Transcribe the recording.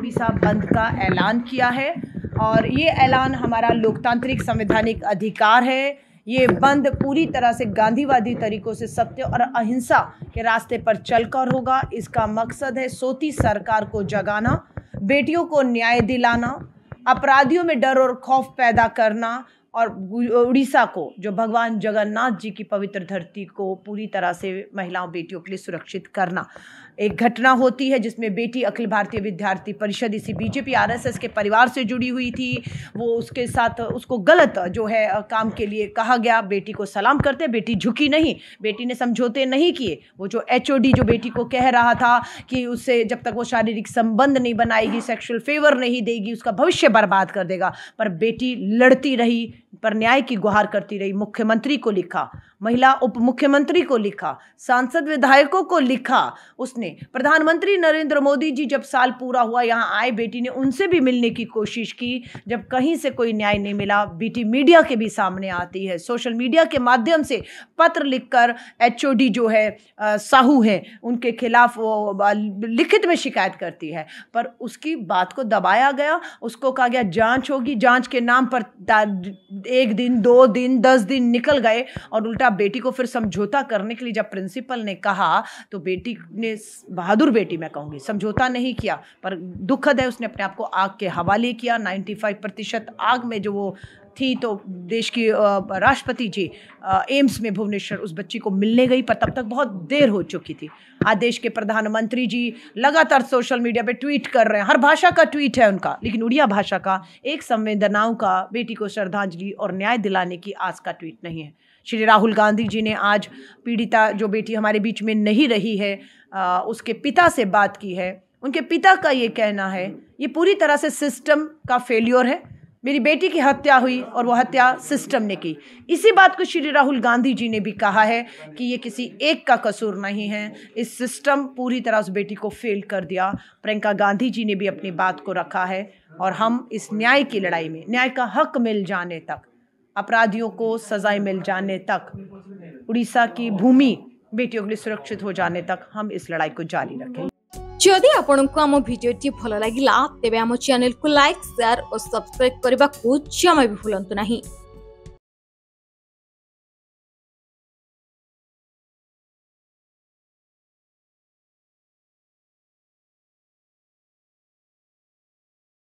उड़ीसा बंद का ऐलान किया है और ये ऐलान हमारा लोकतांत्रिक संवैधानिक अधिकार है। ये बंद पूरी तरह से गांधीवादी तरीकों से सत्य और अहिंसा के रास्ते पर चलकर होगा। इसका मकसद है सोती सरकार को जगाना, बेटियों को न्याय दिलाना, अपराधियों में डर और खौफ पैदा करना और उड़ीसा को, जो भगवान जगन्नाथ जी की पवित्र धरती को पूरी तरह से महिलाओं बेटियों के लिए सुरक्षित करना। एक घटना होती है जिसमें बेटी अखिल भारतीय विद्यार्थी परिषद इसी बीजेपी आरएसएस के परिवार से जुड़ी हुई थी। वो उसके साथ उसको गलत जो है काम के लिए कहा गया। बेटी को सलाम करते, बेटी झुकी नहीं, बेटी ने समझौते नहीं किए। वो जो एचओडी जो बेटी को कह रहा था कि उससे जब तक वो शारीरिक संबंध नहीं बनाएगी, सेक्सुअल फेवर नहीं देगी, उसका भविष्य बर्बाद कर देगा, पर बेटी लड़ती रही, पर न्याय की गुहार करती रही। मुख्यमंत्री को लिखा, महिला उप मुख्यमंत्री को लिखा, सांसद विधायकों को लिखा उसने। प्रधानमंत्री नरेंद्र मोदी जी जब साल पूरा हुआ यहाँ आए, बेटी ने उनसे भी मिलने की कोशिश की। जब कहीं से कोई न्याय नहीं मिला, बेटी मीडिया के भी सामने आती है, सोशल मीडिया के माध्यम से पत्र लिखकर एचओडी जो है साहू हैं उनके खिलाफ लिखित में शिकायत करती है। पर उसकी बात को दबाया गया, उसको कहा गया जांच होगी, जांच के नाम पर 1 दिन 2 दिन 10 दिन निकल गए और उल्टा बेटी को फिर समझौता करने के लिए जब प्रिंसिपल ने कहा तो बेटी ने, बहादुर बेटी मैं कहूँगी, समझौता नहीं किया। पर दुखद है, उसने अपने आप को आग के हवाले किया। 95% आग में जो वो थी, तो देश की राष्ट्रपति जी एम्स में भुवनेश्वर उस बच्ची को मिलने गई, पर तब तक बहुत देर हो चुकी थी। आज देश के प्रधानमंत्री जी लगातार सोशल मीडिया पे ट्वीट कर रहे हैं, हर भाषा का ट्वीट है उनका, लेकिन उड़िया भाषा का, एक संवेदनाओं का, बेटी को श्रद्धांजलि और न्याय दिलाने की आस का ट्वीट नहीं है। श्री राहुल गांधी जी ने आज पीड़िता जो बेटी हमारे बीच में नहीं रही है उसके पिता से बात की है। उनके पिता का ये कहना है ये पूरी तरह से सिस्टम का फेल्योर है। मेरी बेटी की हत्या हुई और वो हत्या सिस्टम ने की। इसी बात को श्री राहुल गांधी जी ने भी कहा है कि ये किसी एक का कसूर नहीं है, इस सिस्टम पूरी तरह उस बेटी को फेल कर दिया। प्रियंका गांधी जी ने भी अपनी बात को रखा है और हम इस न्याय की लड़ाई में, न्याय का हक मिल जाने तक, अपराधियों को सजाएं मिल जाने तक, उड़ीसा की भूमि बेटियों के लिए सुरक्षित हो जाने तक हम इस लड़ाई को जारी रखें। जदि आपंक आम भिडी भल लगा तेब आम चैनल को लाइक, शेयर और सब्सक्राइब करने को जमा भी भूलु नहीं।